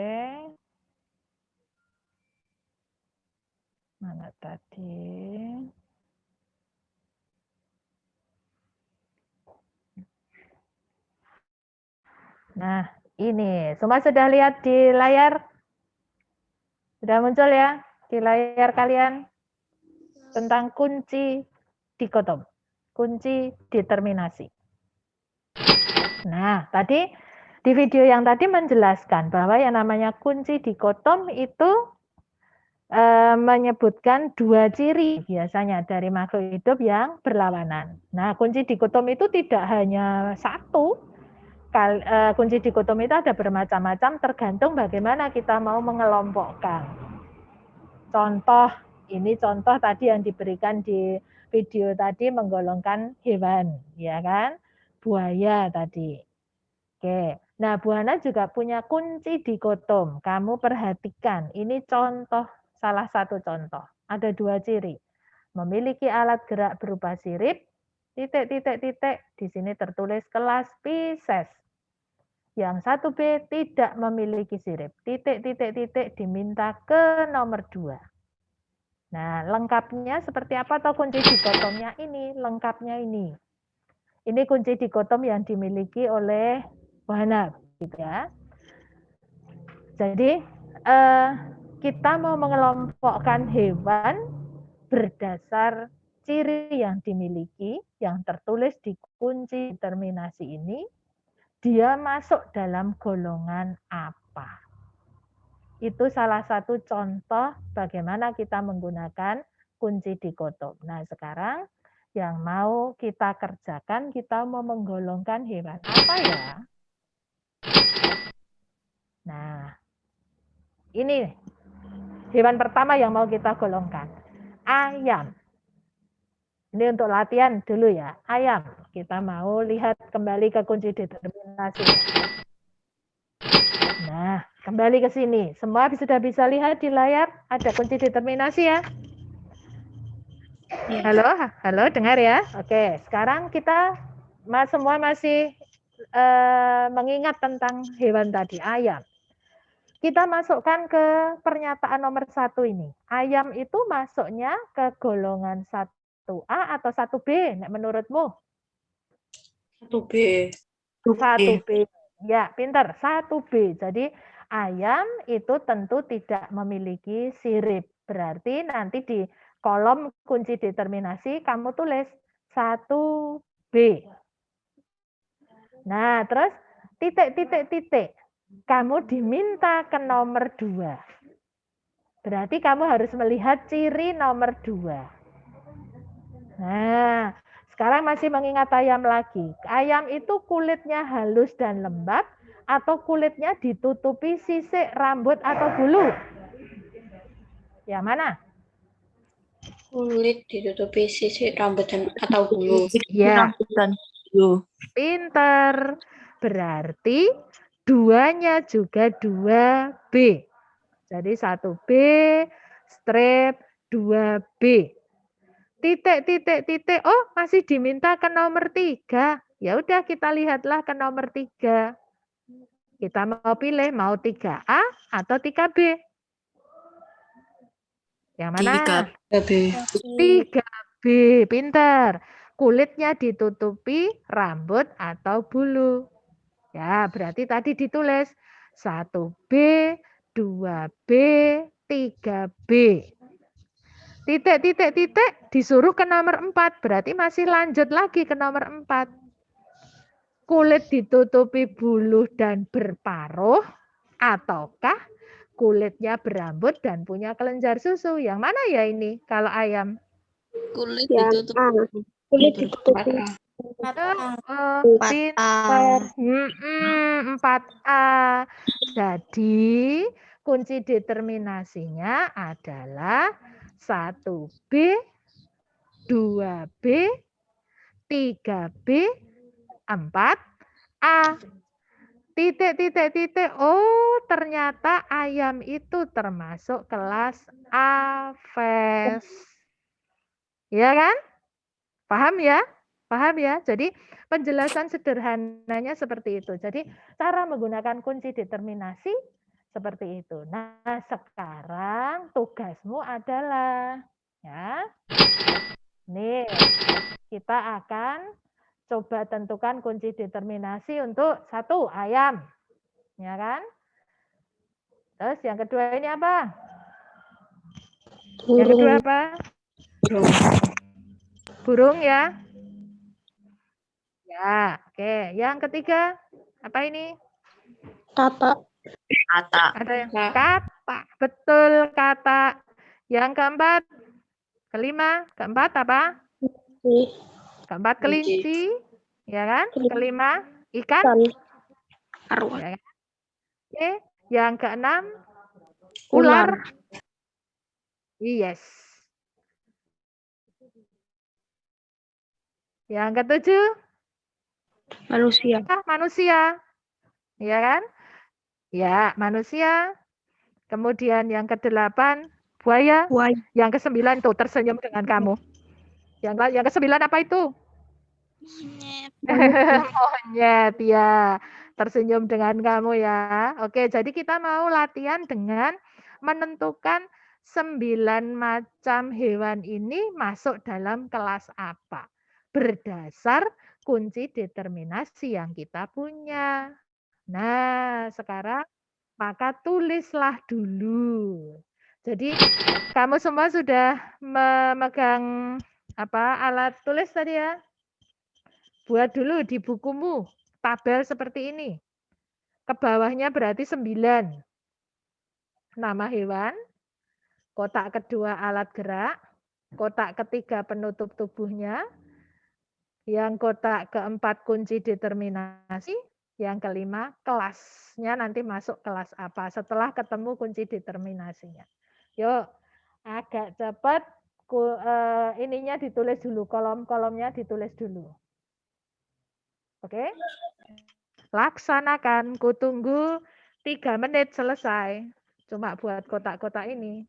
Mana tadi? Nah, ini semua sudah lihat di layar? Sudah muncul ya di layar kalian tentang kunci dikotom, kunci determinasi. Nah, tadi di video yang tadi menjelaskan bahwa yang namanya kunci dikotom itu menyebutkan dua ciri biasanya dari makhluk hidup yang berlawanan. Nah, kunci dikotom itu tidak hanya satu. Kunci dikotom itu ada bermacam-macam tergantung bagaimana kita mau mengelompokkan. Contoh, ini contoh tadi yang diberikan di video tadi menggolongkan hewan, ya kan? Buaya tadi. Oke, nah Bu Hana juga punya kunci dikotom. Kamu perhatikan, ini contoh, salah satu contoh. Ada dua ciri. Memiliki alat gerak berupa sirip, titik. Di sini tertulis kelas Pisces. Yang 1B tidak memiliki sirip. Titik. Diminta ke nomor 2. Nah, lengkapnya seperti apa atau kunci dikotomnya ini? Lengkapnya ini. Ini kunci dikotom yang dimiliki oleh Bu Hana, gitu ya. Jadi, kita mau mengelompokkan hewan berdasar ciri yang dimiliki, yang tertulis di kunci determinasi ini, dia masuk dalam golongan apa. Itu salah satu contoh bagaimana kita menggunakan kunci dikotom. Nah, sekarang yang mau kita kerjakan, kita mau menggolongkan hewan apa ya? Nah, ini hewan pertama yang mau kita golongkan. Ayam. Ini untuk latihan dulu ya. Ayam. Kita mau lihat kembali ke kunci determinasi. Nah, kembali ke sini. Semua sudah bisa lihat di layar ada kunci determinasi ya? Halo, dengar ya? Oke, sekarang kita semua masih mengingat tentang hewan tadi, ayam. Kita masukkan ke pernyataan nomor 1 ini. Ayam itu masuknya ke golongan 1A atau 1B menurutmu? 1B. 1B. Ya, pintar. 1B. Jadi ayam itu tentu tidak memiliki sirip. Berarti nanti di kolom kunci determinasi kamu tulis 1B. Nah, terus titik. Kamu diminta ke nomor 2. Berarti kamu harus melihat ciri nomor 2. Nah, sekarang masih mengingat ayam lagi. Ayam itu kulitnya halus dan lembab atau kulitnya ditutupi sisik, rambut, atau bulu? Yang mana? Kulit ditutupi sisik, rambut, atau bulu. Ya, pinter. Berarti duanya juga 2B. Jadi 1B, strip, 2B. Titik. Oh, masih diminta ke nomor 3. Ya udah kita lihatlah ke nomor 3. Kita mau pilih mau 3A atau 3B. Yang mana? 3B. Pinter. Kulitnya ditutupi rambut atau bulu. Ya, berarti tadi ditulis 1B, 2B, 3B. Titik disuruh ke nomor 4. Berarti masih lanjut lagi ke nomor 4. Kulit ditutupi bulu dan berparuh, ataukah kulitnya berambut dan punya kelenjar susu? Yang mana ya ini kalau ayam? Kulit Yang ditutup. A. Kulit ditutupi. Pintar. 4A. Jadi kunci determinasinya adalah 1B, 2B, 3B, 4A. Titik. Oh, ternyata ayam itu termasuk kelas Aves. Ya kan? Paham ya? Paham ya? Jadi penjelasan sederhananya seperti itu. Jadi cara menggunakan kunci determinasi seperti itu. Nah, sekarang tugasmu adalah ya. Nih, kita akan coba tentukan kunci determinasi untuk 1 ayam. Ya kan? Terus yang kedua ini apa? Yang kedua apa? Burung ya. Ya, oke. Yang ketiga, apa ini? Kata. Ada yang kata. Betul, kata. Yang keempat, keempat apa? Keempat kelinci, ya kan? Kelima, ikan. Ya kan? Oke. Yang keenam, ular. Yes. Yang ketujuh, manusia. Ya kan? Ya, manusia. Kemudian yang ke-8, buaya. Yang ke-9 tuh tersenyum dengan kamu. Yang ke-9 apa itu? Monyet ya. Tersenyum dengan kamu ya. Oke, jadi kita mau latihan dengan menentukan 9 macam hewan ini masuk dalam kelas apa. Berdasar kunci determinasi yang kita punya. Nah, sekarang maka tulislah dulu. Jadi kamu semua sudah memegang alat tulis tadi ya? Buat dulu di bukumu tabel seperti ini. Ke bawahnya berarti 9. Nama hewan, kotak kedua alat gerak, kotak ketiga penutup tubuhnya, yang kotak keempat kunci determinasi, yang kelima kelasnya nanti masuk kelas apa setelah ketemu kunci determinasinya. Yuk, agak cepat ininya ditulis dulu, kolom-kolomnya ditulis dulu. Oke? Laksanakan, kutunggu 3 menit selesai. Cuma buat kotak-kotak ini.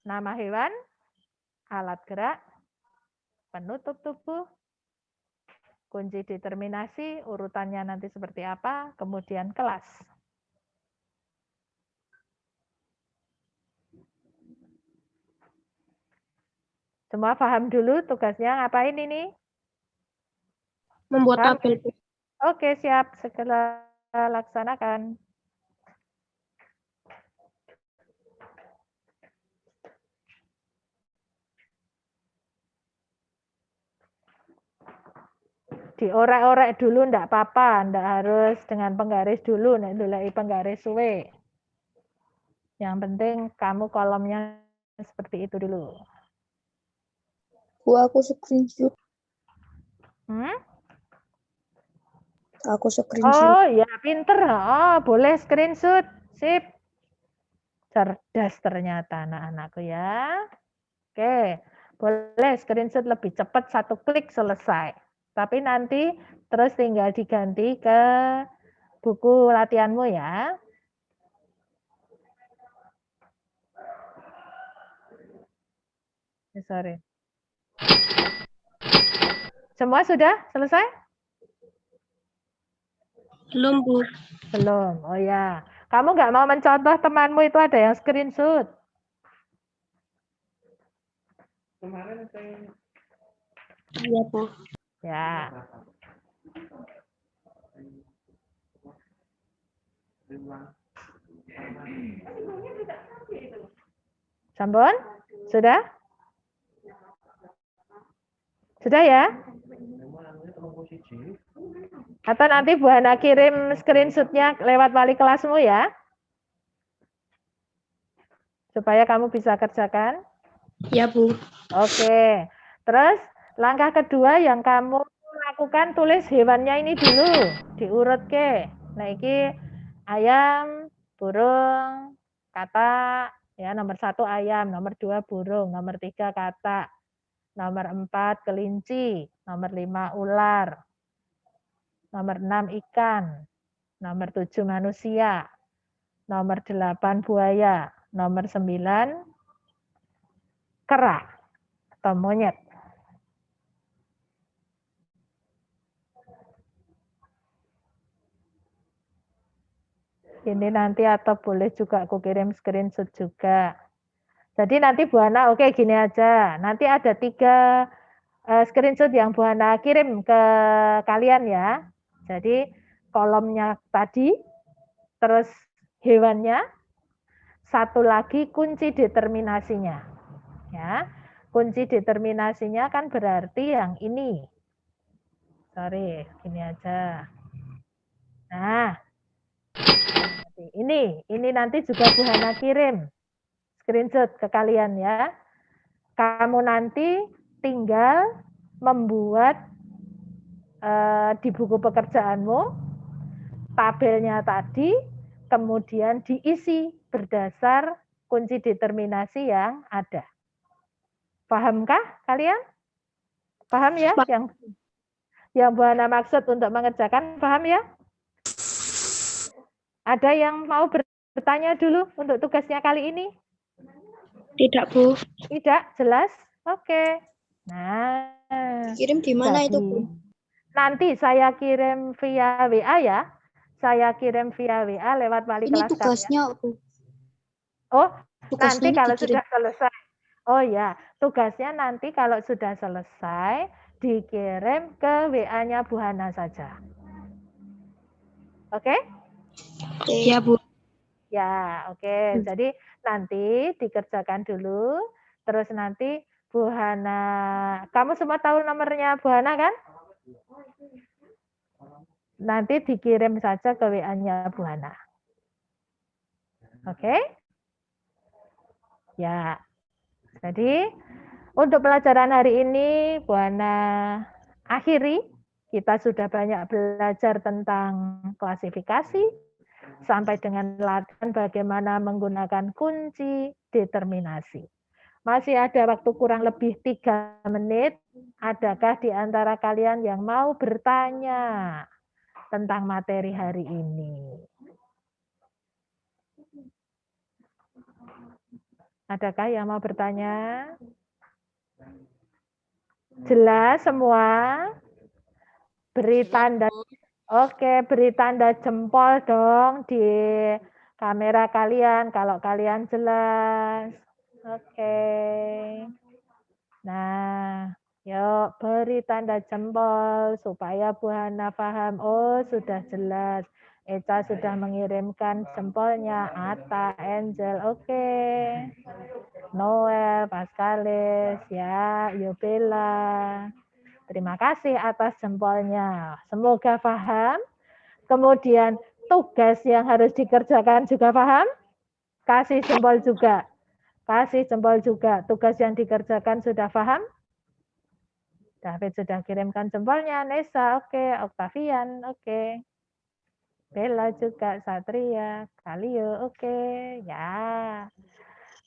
Nama hewan, alat gerak, penutup tubuh, kunci determinasi, urutannya nanti seperti apa, kemudian kelas. Semua paham dulu tugasnya ngapain ini? Membuat tabel. Oke, siap. Segera laksanakan. Diorek-orek dulu enggak apa-apa, enggak harus dengan penggaris dulu, nek ndoleki penggaris suwe. Yang penting kamu kolomnya seperti itu dulu. Bu, aku screenshot. Aku screenshot. Oh, ya pinter. Oh, boleh screenshot. Sip. Cerdas ternyata anak-anakku ya. Oke, boleh screenshot lebih cepat, 1 klik selesai. Tapi nanti terus tinggal diganti ke buku latihanmu ya. Sorry. Semua sudah selesai? Belum, Bu. Belum. Oh ya. Kamu nggak mau mencontoh temanmu itu ada yang screenshot? Iya, Bu. Ya. Sampun? Sudah? Sudah ya? Atau nanti Bu Hana kirim screenshotnya lewat wali kelasmu ya? Supaya kamu bisa kerjakan. Iya, Bu. Oke. Terus langkah kedua yang kamu lakukan, tulis hewannya ini dulu. Diurut ke. Nah, ini ayam, burung, katak. Ya, nomor 1 ayam, nomor 2 burung, nomor 3 katak, nomor 4 kelinci, nomor 5 ular, nomor 6 ikan, nomor 7 manusia, nomor 8 buaya, nomor 9 kera atau monyet. Ini nanti atau boleh juga aku kirim screenshot juga. Jadi nanti Bu Hana, oke gini aja. Nanti ada 3 screenshot yang Bu Hana kirim ke kalian ya. Jadi kolomnya tadi, terus hewannya, satu lagi kunci determinasinya. Ya, kunci determinasinya kan berarti yang ini. Sorry, gini aja. Nah, ini nanti juga Bu Hana kirim screenshot ke kalian ya. Kamu nanti tinggal membuat di buku pekerjaanmu tabelnya tadi, kemudian diisi berdasar kunci determinasi yang ada. Pahamkah kalian? Paham ya? Yang Bu Hana maksud untuk mengerjakan, paham ya? Ada yang mau bertanya dulu untuk tugasnya kali ini? Tidak, Bu. Tidak, jelas? Oke. Nah, Kirim di mana itu, Bu? nanti saya kirim via WA ya. Saya kirim via WA lewat wali Ini kelas tugasnya, kalian. Bu. Oh, Tugasnya nanti kalau dikirim. sudah selesai. Oh ya, tugasnya nanti kalau sudah selesai dikirim ke WA-nya Bu Hana saja. Oke? Iya, Bu. Ya, oke. Jadi nanti dikerjakan dulu, terus nanti Bu Hana, kamu semua tahu nomornya Bu Hana kan? Nanti dikirim saja ke WA-nya Bu Hana. Oke? Ya. Jadi untuk pelajaran hari ini Bu Hana akhiri. Kita sudah banyak belajar tentang klasifikasi sampai dengan latihan bagaimana menggunakan kunci determinasi. Masih ada waktu kurang lebih 3 menit. Adakah di antara kalian yang mau bertanya tentang materi hari ini? Adakah yang mau bertanya? Jelas semua? Beri tanda. Oke, beri tanda jempol dong di kamera kalian kalau kalian jelas. Oke. Nah, yuk beri tanda jempol supaya Bu Hana paham. Oh, sudah jelas. Eca sudah mengirimkan jempolnya. Atta, Angel, oke. Noel, Pascalis, ya, Yobela. Terima kasih atas jempolnya. Semoga paham. Kemudian tugas yang harus dikerjakan juga paham? Kasih jempol juga. Kasih jempol juga. Tugas yang dikerjakan sudah paham? David sudah kirimkan jempolnya. Nesa, oke. Octavian, oke. Bella juga. Satria. Kalio, oke. Ya.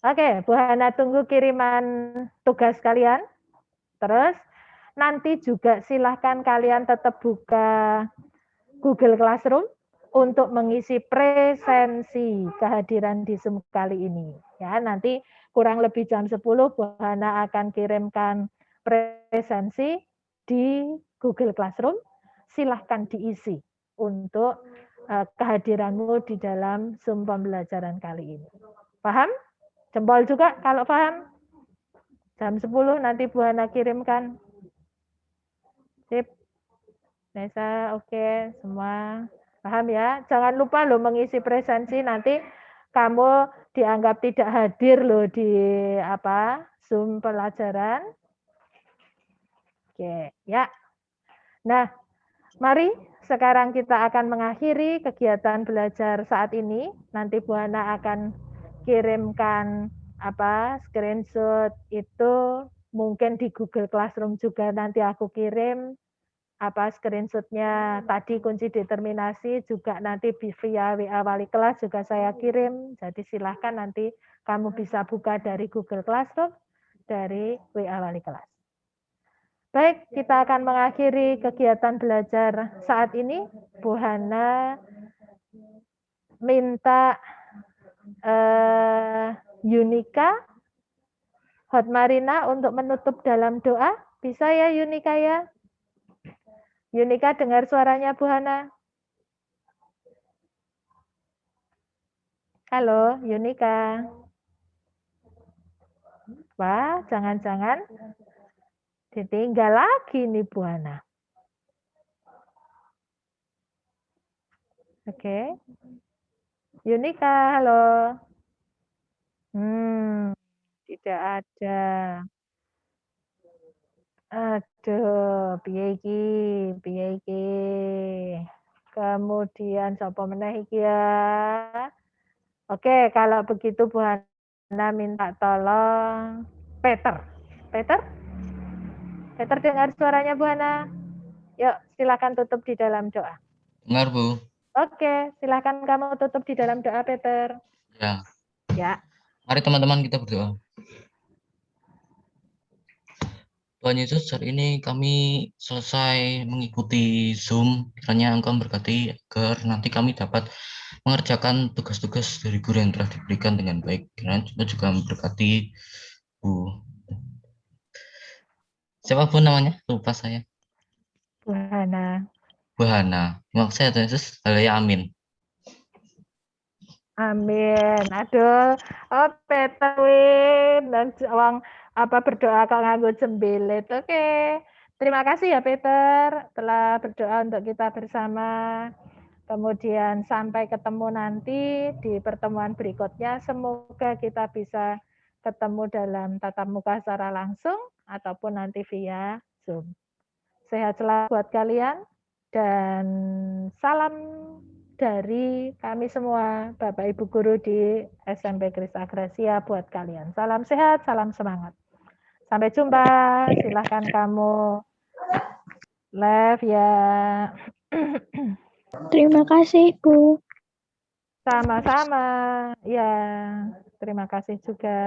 Oke, Bu Hana tunggu kiriman tugas kalian. Terus nanti juga silahkan kalian tetap buka Google Classroom untuk mengisi presensi kehadiran di Zoom kali ini. Ya, nanti kurang lebih jam 10 Bu Hana akan kirimkan presensi di Google Classroom. Silahkan diisi untuk kehadiranmu di dalam Zoom pembelajaran kali ini. Paham? Jempol juga kalau paham. Jam 10 nanti Bu Hana kirimkan. Sip. Nesa, oke, semua paham ya? Jangan lupa loh mengisi presensi, nanti kamu dianggap tidak hadir loh di Zoom pelajaran. Oke, ya. Nah, mari sekarang kita akan mengakhiri kegiatan belajar saat ini. Nanti Bu Hana akan kirimkan screenshot itu mungkin di Google Classroom juga nanti aku kirim screenshotnya tadi kunci determinasi juga nanti via WA wali kelas juga saya kirim. Jadi silahkan nanti kamu bisa buka dari Google Classroom, dari WA wali kelas. Baik, kita akan mengakhiri kegiatan belajar saat ini. Bu Hana minta Yunika, Hot Marina untuk menutup dalam doa. Bisa ya Yunika ya? Yunika dengar suaranya Bu Hana? Halo Yunika. Wah, jangan-jangan ditinggal lagi nih Bu Hana. Oke. Yunika, halo. Tidak ada. Aduh, piye iki? Kemudian sapa meneh iki ya? Oke, kalau begitu Bu Hana minta tolong Peter. Peter dengar suaranya Bu Hana? Yuk, silakan tutup di dalam doa. Dengar, Bu. Oke, silakan kamu tutup di dalam doa, Peter. Ya. Ya. Mari teman-teman kita berdoa. Tuhan Yesus, hari ini kami selesai mengikuti Zoom. Kiranya Engkau berkati agar nanti kami dapat mengerjakan tugas-tugas dari guru yang telah diberikan dengan baik. Kiranya juga memberkati Bu. Siapa pun namanya? Lupa saya. Bu Hana. Bu Hana. Terima kasih Tuhan Yesus. Haleluya, amin. Amin. Aduh, Peter win dan uang berdoa kok nganggo jembelit. Oke. Terima kasih ya Peter telah berdoa untuk kita bersama. Kemudian sampai ketemu nanti di pertemuan berikutnya. Semoga kita bisa ketemu dalam tatap muka secara langsung ataupun nanti via Zoom. Sehat selalu buat kalian dan salam dari kami semua, Bapak Ibu Guru di SMP Krista Gracia buat kalian. Salam sehat, salam semangat. Sampai jumpa, silahkan kamu live ya. Terima kasih, Bu. Sama-sama, ya. Terima kasih juga.